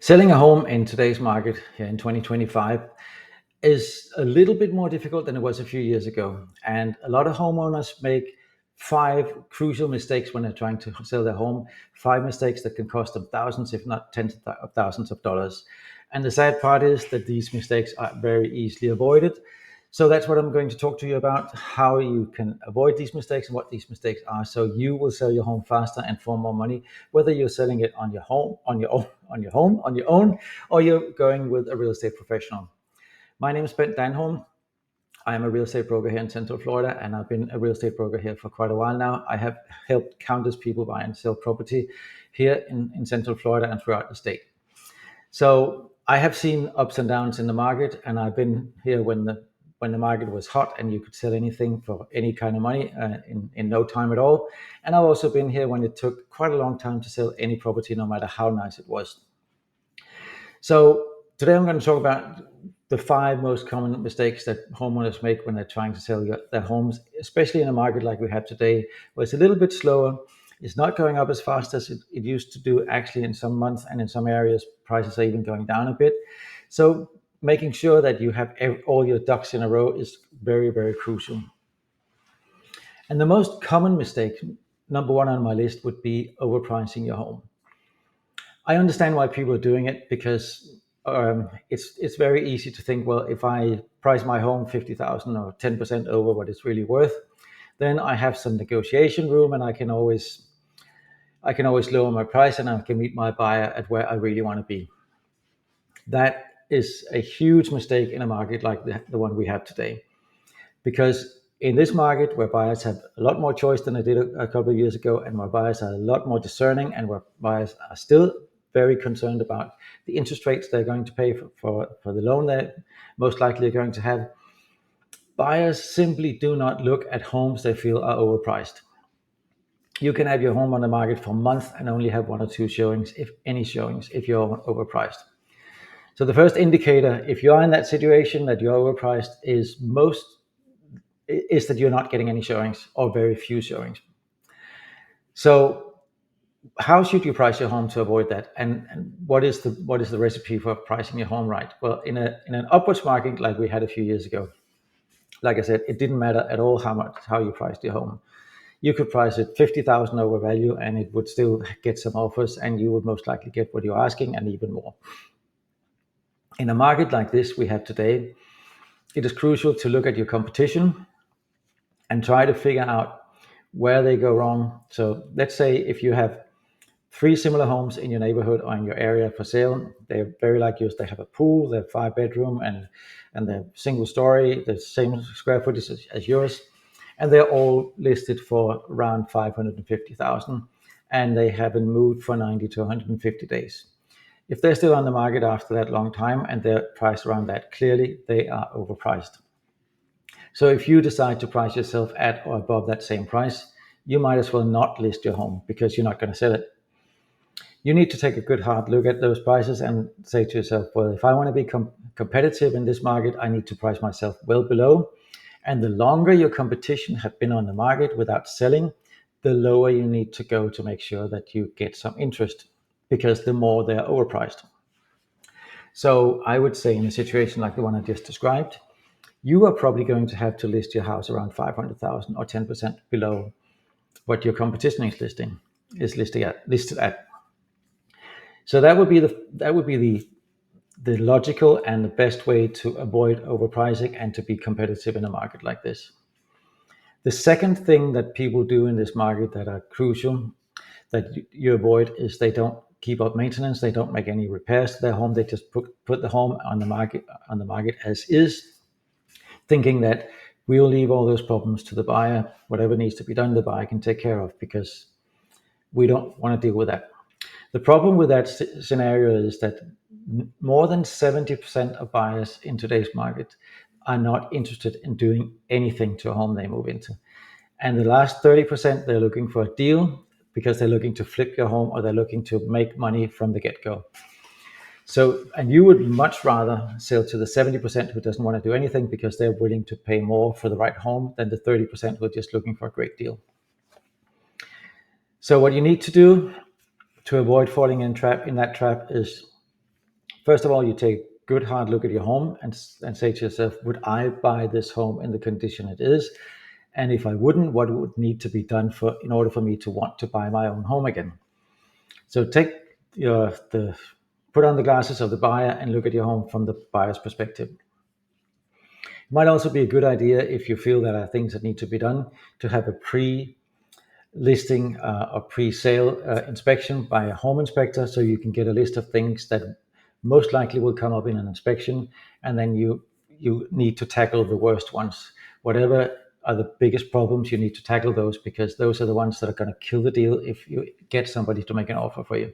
Selling a home in today's market here in 2025 is a little bit more difficult than it was a few years ago. And a lot of homeowners make five crucial mistakes when they're trying to sell their home, five mistakes that can cost them thousands, if not tens of thousands of dollars. And the sad part is that these mistakes are very easily avoided. So that's what I'm going to talk to you about, how you can avoid these mistakes and what these mistakes are, so you will sell your home faster and for more money, whether you're selling it on your home, on your own, or you're going with a real estate professional. My name is Ben Danholm. I am a real estate broker here in Central Florida, and I've been a real estate broker here for quite a while now. I have helped countless people buy and sell property here in Central Florida and throughout the state. So I have seen ups and downs in the market, and I've been here when the market was hot and you could sell anything for any kind of money in no time at all. And I've also been here when it took quite a long time to sell any property, no matter how nice it was. So today I'm going to talk about the five most common mistakes that homeowners make when they're trying to sell their homes, especially in a market like we have today, where it's a little bit slower. It's not going up as fast as it used to do actually in some months, and in some areas prices are even going down a bit. So making sure that you have all your ducks in a row is very, very crucial. And the most common mistake, number one on my list, would be overpricing your home. I understand why people are doing it, because it's very easy to think, well, if I price my home 50,000 or 10% over what it's really worth, then I have some negotiation room, and I can always lower my price, and I can meet my buyer at where I really want to be. That is a huge mistake in a market like the one we have today, because in this market, where buyers have a lot more choice than they did a couple of years ago, and where buyers are a lot more discerning, and where buyers are still very concerned about the interest rates they're going to pay for the loan they're most likely are going to have, buyers simply do not look at homes they feel are overpriced. You can have your home on the market for months and only have one or two showings, if any showings, if you're overpriced. So the first indicator, if you are in that situation that you're overpriced, is that you're not getting any showings or very few showings. So how should you price your home to avoid that? And what is the recipe for pricing your home right? Well, in an upwards market like we had a few years ago, like I said, it didn't matter at all how you priced your home. You could price it 50,000 over value, and it would still get some offers, and you would most likely get what you're asking and even more. In a market like this we have today, it is crucial to look at your competition and try to figure out where they go wrong. So let's say if you have three similar homes in your neighborhood or in your area for sale, they're very like yours. They have a pool, they're 5-bedroom, and they're single story, the same square footage as yours, and they're all listed for around 550,000, and they haven't moved for 90 to 150 days. If they're still on the market after that long time and they're priced around that, clearly they are overpriced. So if you decide to price yourself at or above that same price, you might as well not list your home, because you're not going to sell it. You need to take a good hard look at those prices and say to yourself, well, if I want to be competitive in this market, I need to price myself well below. And the longer your competition have been on the market without selling, the lower you need to go to make sure that you get some interest, because the more they're overpriced. So I would say in a situation like the one I just described, you are probably going to have to list your house around 500,000 or 10% below what your competition is listed at. So that would be the logical and the best way to avoid overpricing and to be competitive in a market like this. The second thing that people do in this market that are crucial that you avoid is they don't keep up maintenance. They don't make any repairs to their home. They just put the home on the market as is, thinking that we'll leave all those problems to the buyer. Whatever needs to be done, the buyer can take care of, because we don't want to deal with that. The problem with that scenario is that more than 70% of buyers in today's market are not interested in doing anything to a home they move into. And the last 30%, they're looking for a deal because they're looking to flip your home, or they're looking to make money from the get-go. So, and you would much rather sell to the 70% who doesn't want to do anything because they're willing to pay more for the right home than the 30% who are just looking for a great deal. So what you need to do to avoid falling in that trap is First of all, you take a good hard look at your home and say to yourself, would I buy this home in the condition it is? And if I wouldn't, what would need to be done in order for me to want to buy my own home again? So put on the glasses of the buyer and look at your home from the buyer's perspective. It might also be a good idea, if you feel there are things that need to be done, to have a pre-listing or pre-sale inspection by a home inspector, so you can get a list of things that most likely will come up in an inspection, and then you need to tackle the worst ones. Whatever are the biggest problems, you need to tackle those, because those are the ones that are going to kill the deal if you get somebody to make an offer for you.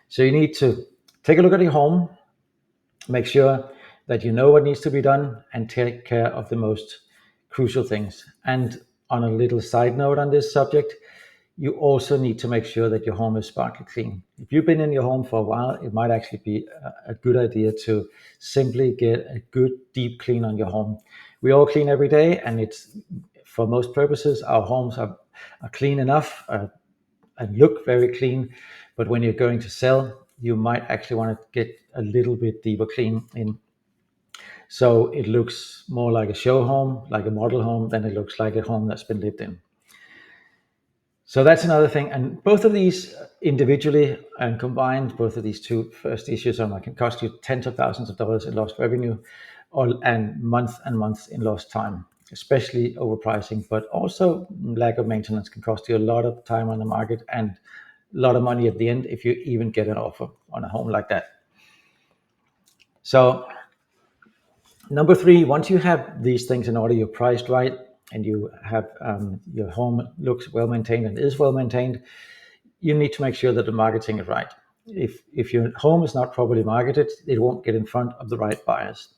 So you need to take a look at your home, make sure that you know what needs to be done, and take care of the most crucial things. And on a little side note on this subject, you also need to make sure that your home is sparkly clean. If you've been in your home for a while, it might actually be a good idea to simply get a good deep clean on your home. We all clean every day, and it's, for most purposes, our homes are clean enough and look very clean. But when you're going to sell, you might actually want to get a little bit deeper clean in, so it looks more like a show home, like a model home, than it looks like a home that's been lived in. So that's another thing. And both of these individually and combined, both of these two first issues can cost you tens of thousands of dollars in lost revenue, and months in lost time, especially overpricing, but also lack of maintenance can cost you a lot of time on the market and a lot of money at the end if you even get an offer on a home like that. So number 3, once you have these things in order, you're priced right, and you have your home looks well maintained and is well maintained, you need to make sure that the marketing is right. If your home is not properly marketed, it won't get in front of the right buyers.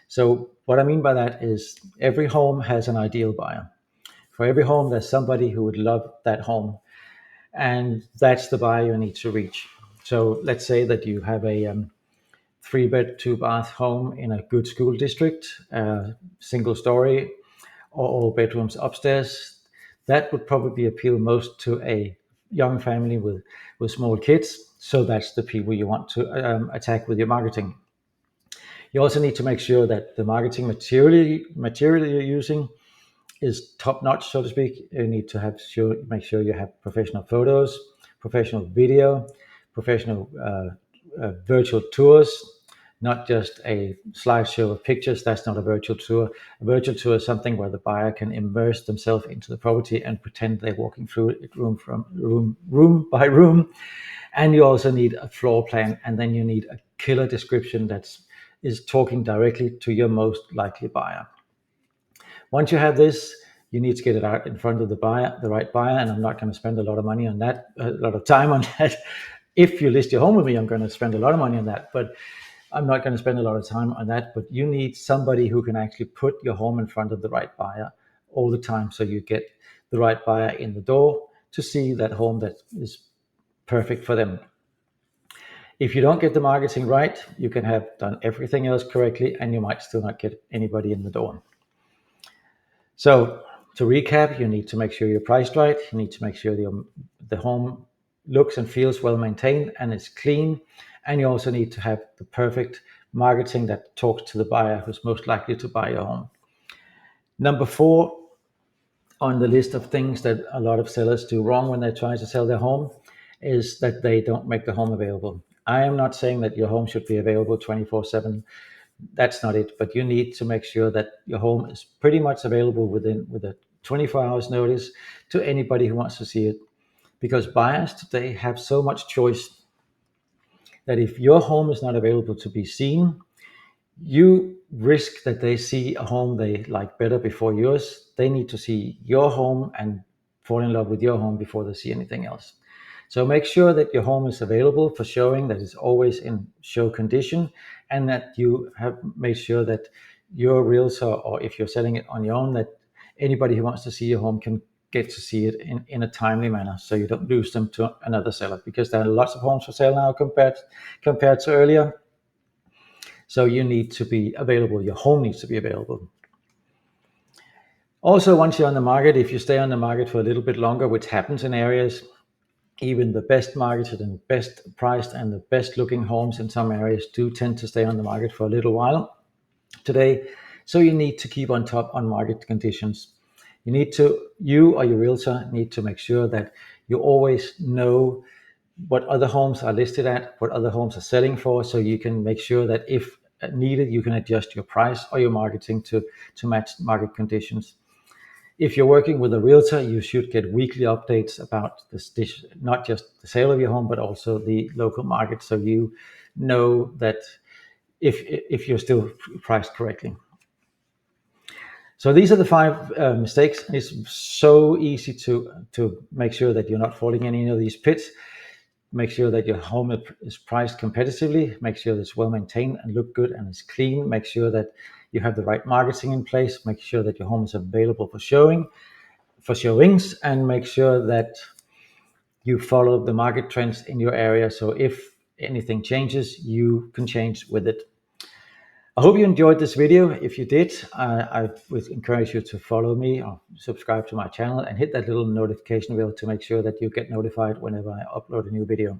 So what I mean by that is, every home has an ideal buyer. For every home, there's somebody who would love that home, and that's the buyer you need to reach. So let's say that you have a 3-bed, 2-bath home in a good school district, single story, or all bedrooms upstairs. That would probably appeal most to a young family with small kids. So that's the people you want to attack with your marketing. You also need to make sure that the marketing material you're using is top notch, so to speak. You need to make sure you have professional photos, professional video, professional virtual tours, not just a slideshow of pictures. That's not a virtual tour. A virtual tour is something where the buyer can immerse themselves into the property and pretend they're walking through it room by room. And you also need a floor plan, and then you need a killer description that is talking directly to your most likely buyer. Once you have this, you need to get it out in front of the right buyer. And I'm not going to spend a lot of money on that, a lot of time on that. If you list your home with me, I'm going to spend a lot of money on that, but I'm not going to spend a lot of time on that. But you need somebody who can actually put your home in front of the right buyer all the time, so you get the right buyer in the door to see that home that is perfect for them. If you don't get the marketing right, you can have done everything else correctly, and you might still not get anybody in the door. So to recap, you need to make sure you're priced right. You need to make sure the home looks and feels well maintained and is clean. And you also need to have the perfect marketing that talks to the buyer who's most likely to buy your home. Number 4 on the list of things that a lot of sellers do wrong when they try to sell their home is that they don't make the home available. I am not saying that your home should be available 24/7. That's not it. But you need to make sure that your home is pretty much available with a 24 hours notice to anybody who wants to see it. Because buyers today have so much choice that if your home is not available to be seen, you risk that they see a home they like better before yours. They need to see your home and fall in love with your home before they see anything else. So make sure that your home is available for showing, that it's always in show condition, and that you have made sure that your realtor, or if you're selling it on your own, that anybody who wants to see your home can get to see it in a timely manner, so you don't lose them to another seller, because there are lots of homes for sale now compared to earlier. So you need to be available. Your home needs to be available. Also, once you're on the market, if you stay on the market for a little bit longer, which happens in areas, Even the best marketed and best priced and the best looking homes in some areas do tend to stay on the market for a little while today. So you need to keep on top on market conditions. You or your realtor need to make sure that you always know what other homes are listed at, what other homes are selling for, so you can make sure that if needed, you can adjust your price or your marketing to match market conditions. If you're working with a realtor, you should get weekly updates about this, not just the sale of your home, but also the local market, so you know that if you're still priced correctly. So these are the 5 mistakes. It's so easy to make sure that you're not falling in any of these pits. Make sure that your home is priced competitively. Make sure that it's well maintained and look good and it's clean. Make sure that you have the right marketing in place. Make sure that your home is available for showings, and make sure that you follow the market trends in your area. So if anything changes, you can change with it. I hope you enjoyed this video. If you did, I would encourage you to follow me or subscribe to my channel and hit that little notification bell to make sure that you get notified whenever I upload a new video.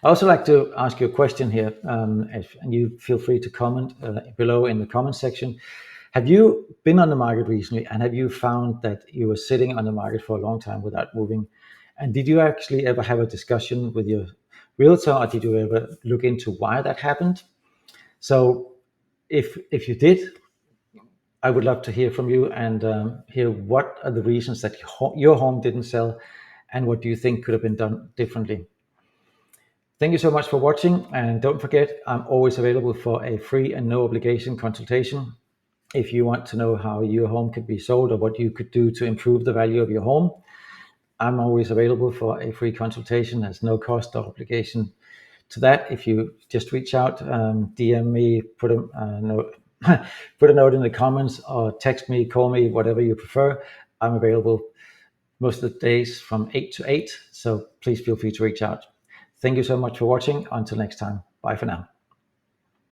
I also like to ask you a question here, and you feel free to comment below in the comment section. Have you been on the market recently, and have you found that you were sitting on the market for a long time without moving? And did you actually ever have a discussion with your realtor, or did you ever look into why that happened? So if you did, I would love to hear from you and hear what are the reasons that your home didn't sell, and what do you think could have been done differently. Thank you so much for watching, and don't forget, I'm always available for a free and no obligation consultation. If you want to know how your home could be sold or what you could do to improve the value of your home, I'm always available for a free consultation. There's no cost or obligation to that. If you just reach out, DM me, put a note, put a note in the comments, or text me, call me, whatever you prefer. I'm available most of the days from 8 to 8. So please feel free to reach out. Thank you so much for watching. Until next time. Bye for now.